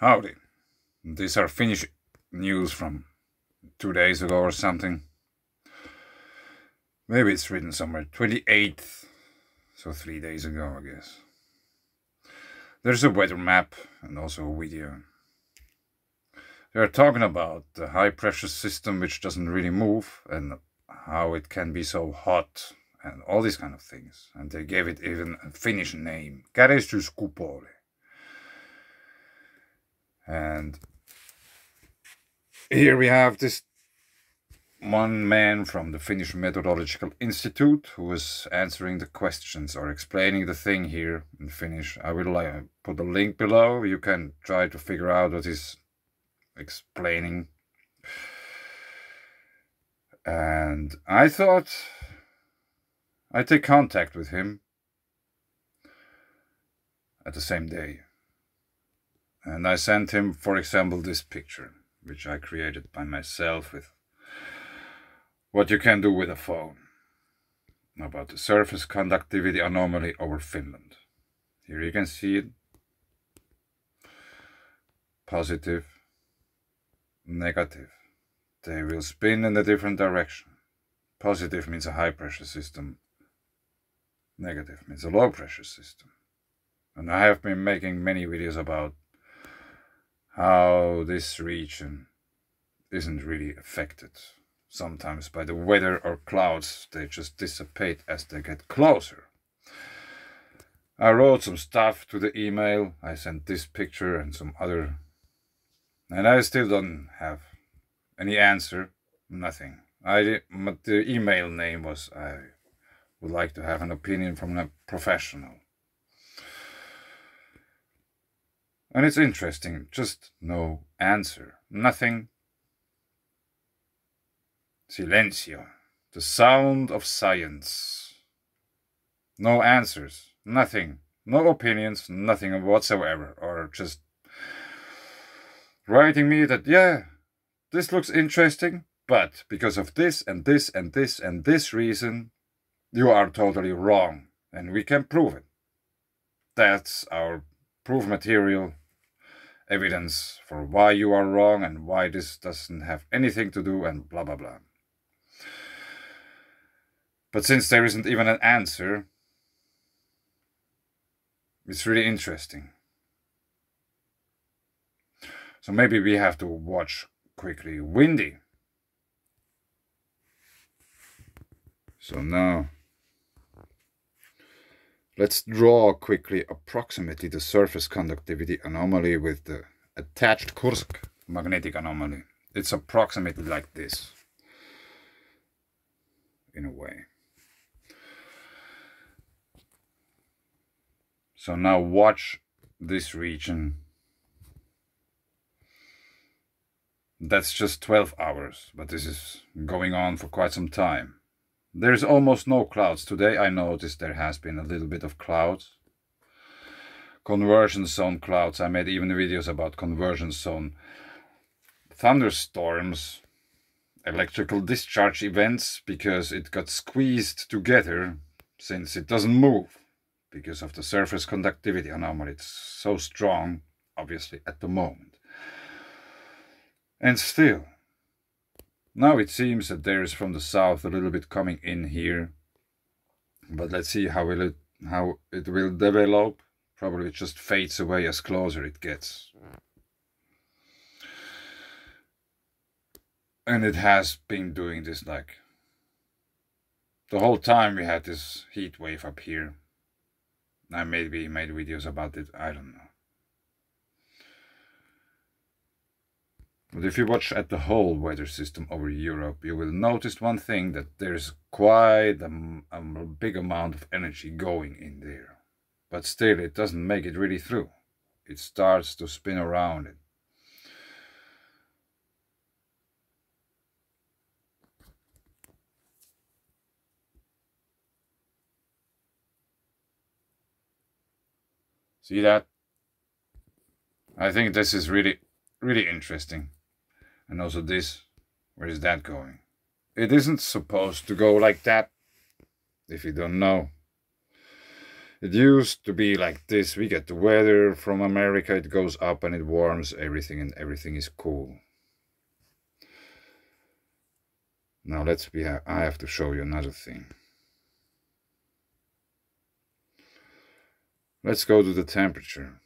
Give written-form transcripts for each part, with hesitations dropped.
Howdy. These are Finnish news from 2 days ago or something. Maybe it's written somewhere. 28th. So 3 days ago, I guess. There's a weather map and also a video. They're talking about the high pressure system which doesn't really move and how it can be so hot and all these kind of things. And they gave it even a Finnish name. Käristyskupoli. And here we have this one man from the Finnish Methodological Institute who was answering the questions or explaining the thing here in Finnish. I will put a link below. You can try to figure out what he's explaining. And I thought I'd take contact with him at the same day. And I sent him, for example, this picture, which I created by myself with what you can do with a phone about the surface conductivity anomaly over Finland. Here you can see it. Positive, negative. They will spin in a different direction. Positive means a high pressure system. Negative means a low pressure system. And I have been making many videos about how this region isn't really affected sometimes by the weather or clouds. They just dissipate as they get closer. I wrote some stuff to the email. I sent this picture and some other, and I still don't have any answer. Nothing. But the email name was, I would like to have an opinion from a professional. And it's interesting, just no answer. Nothing. Silencio. The sound of science. No answers. Nothing. No opinions. Nothing whatsoever. Or just writing me that, yeah, this looks interesting, but because of this and this and this and this reason, you are totally wrong. And we can prove it. That's our proof material. Evidence for why you are wrong and why this doesn't have anything to do and blah blah blah. But since there isn't even an answer, it's really interesting. So maybe we have to watch quickly. Windy. So now let's draw quickly approximately the surface conductivity anomaly with the attached Kursk magnetic anomaly. It's approximately like this, in a way. So now watch this region. That's just 12 hours, but this is going on for quite some time. There's almost no clouds. Today I noticed there has been a little bit of clouds. Conversion zone clouds. I made even videos about conversion zone thunderstorms, electrical discharge events, because it got squeezed together since it doesn't move because of the surface conductivity anomaly. It's so strong, obviously, at the moment. And still, now it seems that there's from the south a little bit coming in here, but let's see how it will develop. Probably it just fades away as closer it gets. And it has been doing this like the whole time we had this heat wave up here. I maybe made videos about it, I don't know. But if you watch at the whole weather system over Europe, you will notice one thing, that there's quite a big amount of energy going in there. But still, it doesn't make it really through. It starts to spin around it. See that? I think this is really, really interesting. And also this, where is that going? It isn't supposed to go like that, if you don't know. It used to be like this. We get the weather from America, it goes up and it warms everything and everything is cool. Now I have to show you another thing. Let's go to the temperature.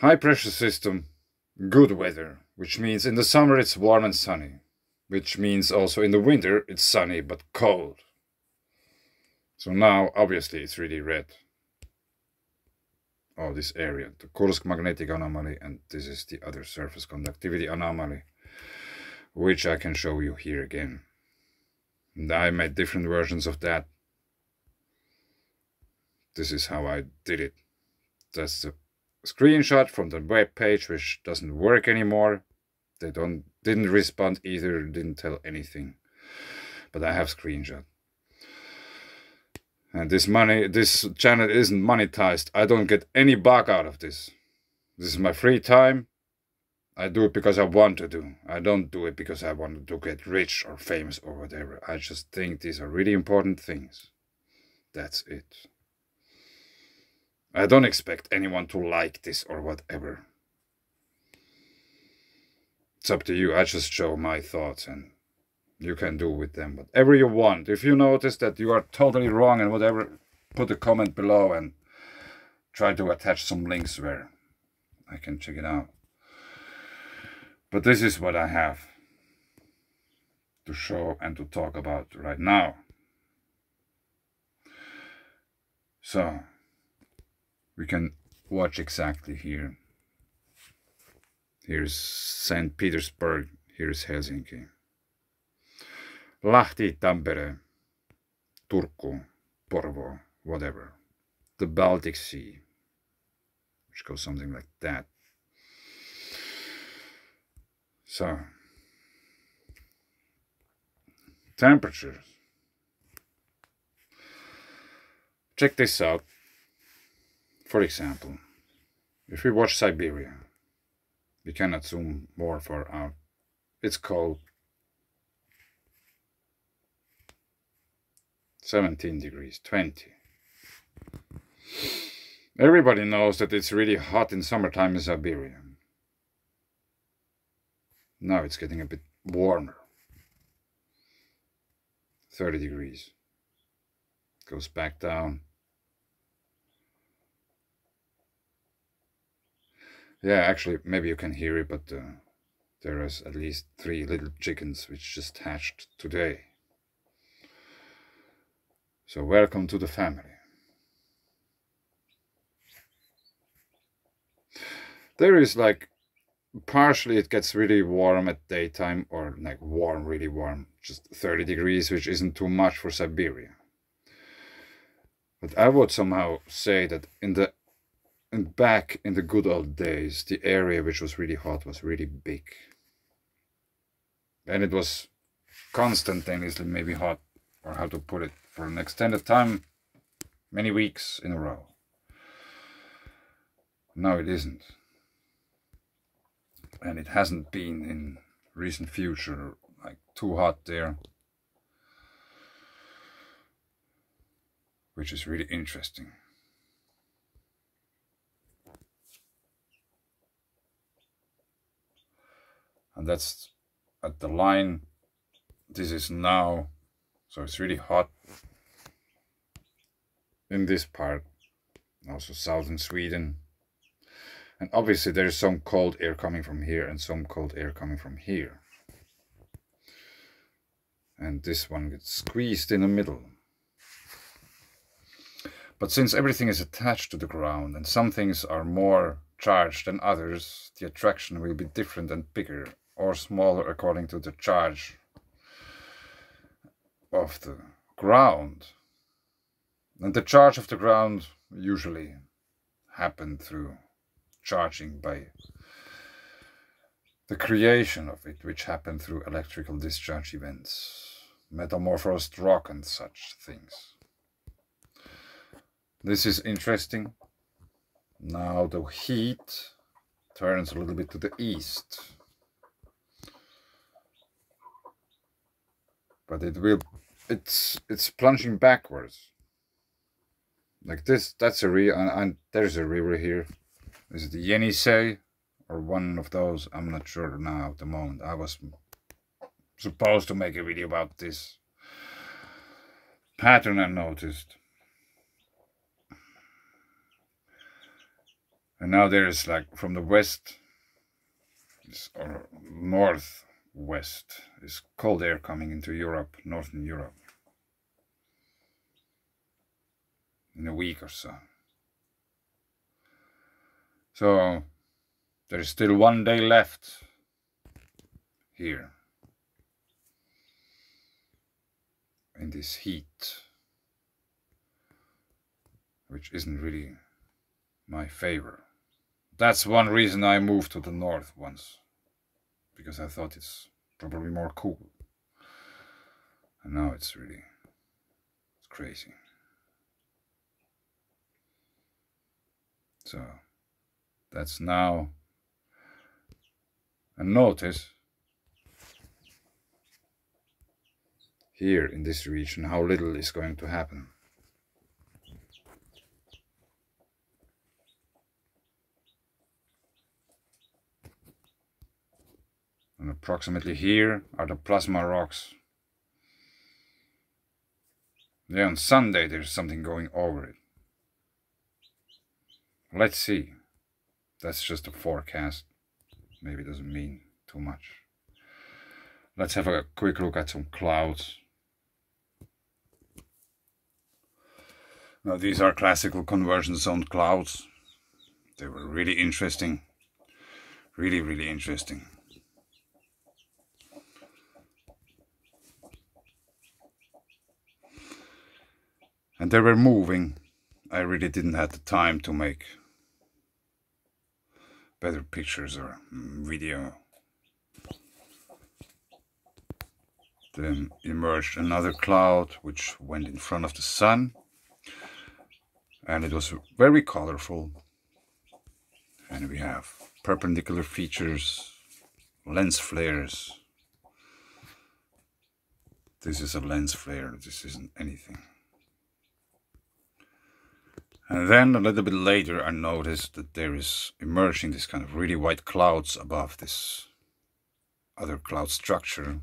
High pressure system, good weather, which means in the summer it's warm and sunny, which means also in the winter it's sunny but cold. So now obviously it's really red. Oh, this area, the Kursk magnetic anomaly, and this is the other surface conductivity anomaly, which I can show you here again. And I made different versions of that. This is how I did it. That's the screenshot from the web page, which doesn't work anymore. They didn't respond either, didn't tell anything. But I have screenshot. And this channel isn't monetized. I don't get any buck out of this. This is my free time. I do it because I want to do. I don't do it because I want to get rich or famous or whatever. I just think these are really important things. That's it. I don't expect anyone to like this or whatever. It's up to you. I just show my thoughts and you can do with them whatever you want. If you notice that you are totally wrong and whatever, put a comment below and try to attach some links where I can check it out. But this is what I have to show and to talk about right now. So we can watch exactly here. Here's St. Petersburg, here's Helsinki. Lahti, Tampere, Turku, Porvoo, whatever. The Baltic Sea, which goes something like that. So, temperatures. Check this out. For example, if we watch Siberia, we cannot zoom more far out. It's cold. 17 degrees, 20. Everybody knows that it's really hot in summertime in Siberia. Now it's getting a bit warmer. 30 degrees. Goes back down. Yeah, actually, maybe you can hear it, but there is at least 3 little chickens which just hatched today. So welcome to the family. There is like, partially it gets really warm at daytime, or like warm, really warm, just 30 degrees, which isn't too much for Siberia. But I would somehow say that back in the good old days, the area which was really hot was really big. And it was constantly maybe hot, or how to put it, for an extended time, many weeks in a row. No, it isn't. And it hasn't been in recent future like too hot there, which is really interesting. And that's at the line. This is now, so it's really hot in this part, also southern Sweden. And obviously there's some cold air coming from here and some cold air coming from here. And this one gets squeezed in the middle. But since everything is attached to the ground and some things are more charged than others, the attraction will be different and bigger or smaller according to the charge of the ground. And the charge of the ground usually happens through charging by the creation of it, which happened through electrical discharge events, metamorphosed rock and such things. This is interesting. Now the heat turns a little bit to the east. But it will it's plunging backwards. Like this, that's a river, and there's a river here. Is it the Yenisei or one of those? I'm not sure now at the moment. I was supposed to make a video about this pattern I noticed. And now there's like from the west or northwest is cold air coming into Europe, northern Europe, in a week or so. So there's still 1 day left here in this heat, which isn't really my favor. That's one reason I moved to the north once, because I thought it's probably more cool. And now it's crazy. So that's now a notice here in this region how little is going to happen. And approximately here are the plasma rocks. Yeah, on Sunday there's something going over it. Let's see. That's just a forecast. Maybe it doesn't mean too much. Let's have a quick look at some clouds. Now these are classical conversion zone clouds. They were really interesting. Really interesting. And they were moving. I really didn't have the time to make better pictures or video. Then emerged another cloud which went in front of the sun, and it was very colorful. And we have perpendicular features, lens flares. This is a lens flare, this isn't anything. And then a little bit later I noticed that there is emerging this kind of really white clouds above this other cloud structure,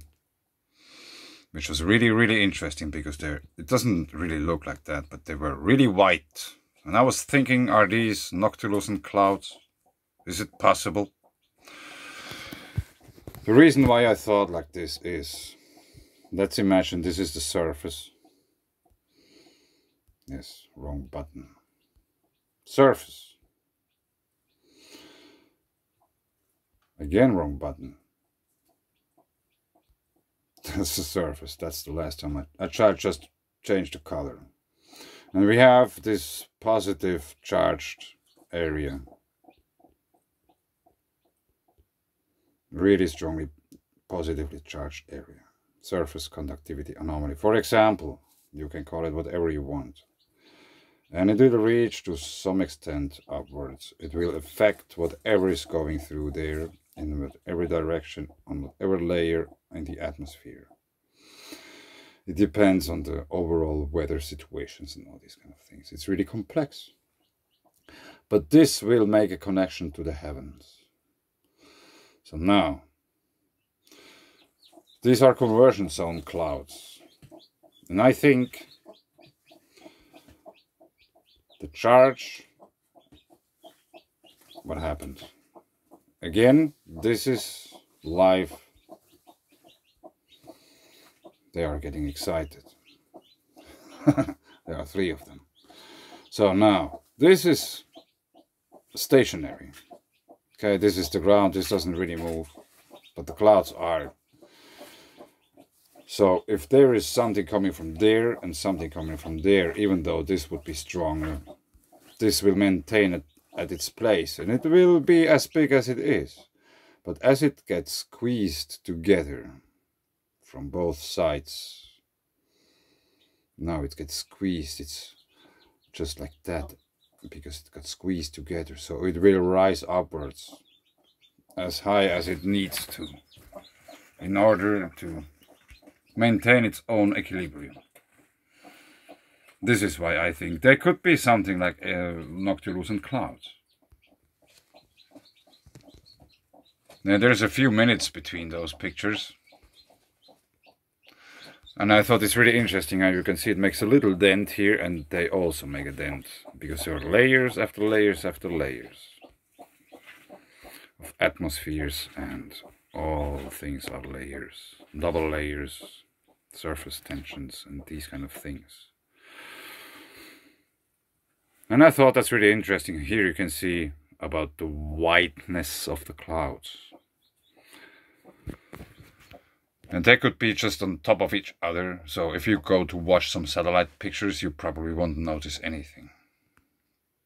which was really interesting because it doesn't really look like that, but they were really white. And I was thinking, are these noctilucent clouds? Is it possible? The reason why I thought like this is, let's imagine this is the surface. Yes, wrong button. Surface. Again, wrong button. That's the surface. That's the last time I tried just change the color. And we have this positive charged area. Really strongly positively charged area. Surface conductivity anomaly. For example, you can call it whatever you want. And it will reach to some extent upwards. It will affect whatever is going through there in whatever direction, on whatever layer in the atmosphere. It depends on the overall weather situations and all these kind of things. It's really complex. But this will make a connection to the heavens. So now, these are conversion zone clouds. And I think the charge, what happened? Again, this is live. They are getting excited. There are 3 of them. So now, this is stationary. Okay, this is the ground, this doesn't really move, but the clouds are. So if there is something coming from there and something coming from there, even though this would be stronger, this will maintain it at its place, and it will be as big as it is. But as it gets squeezed together from both sides, now it gets squeezed, it's just like that, because it got squeezed together, so it will rise upwards as high as it needs to in order to maintain its own equilibrium. This is why I think there could be something like noctilucent clouds. Now there's a few minutes between those pictures. And I thought it's really interesting how you can see it makes a little dent here, and they also make a dent. Because there are layers after layers after layers of atmospheres, and all things are layers. Double layers, surface tensions, and these kind of things. And I thought that's really interesting. Here you can see about the whiteness of the clouds. And they could be just on top of each other. So if you go to watch some satellite pictures, you probably won't notice anything.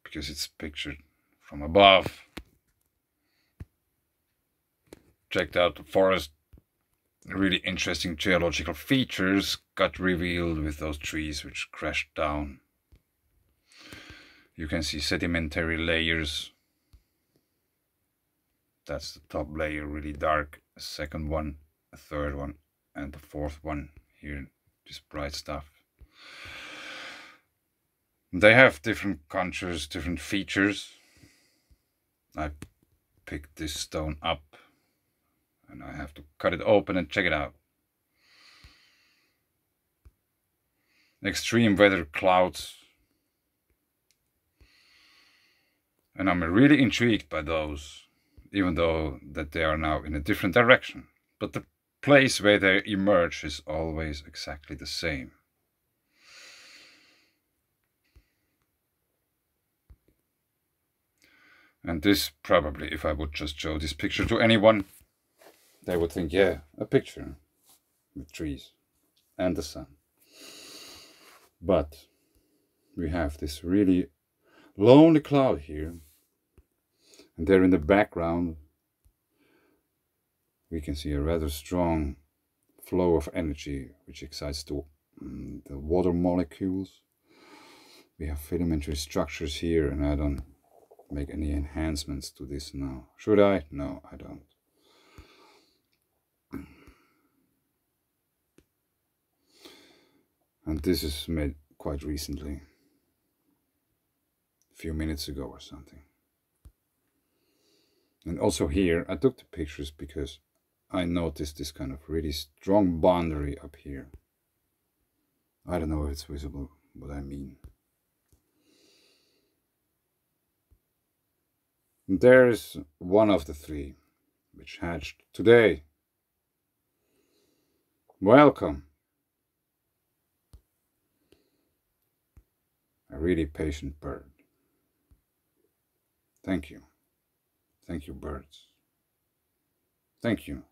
Because it's pictured from above. Checked out the forest. Really interesting geological features got revealed with those trees which crashed down. You can see sedimentary layers. That's the top layer, really dark. A second one, a third one, and the fourth one here, this bright stuff. They have different contours, different features. I picked this stone up and I have to cut it open and check it out. Extreme weather clouds. And I'm really intrigued by those, even though that they are now in a different direction. But the place where they emerge is always exactly the same. And this probably, if I would just show this picture to anyone, they would think, yeah, a picture with trees and the sun. But we have this really lonely cloud here. And there in the background, we can see a rather strong flow of energy, which excites the water molecules. We have filamentary structures here, and I don't make any enhancements to this now. Should I? No, I don't. And this is made quite recently, a few minutes ago or something. And also here, I took the pictures because I noticed this kind of really strong boundary up here. I don't know if it's visible, what I mean. And there's one of the three, which hatched today. Welcome. A really patient bird. Thank you. Thank you, birds. Thank you.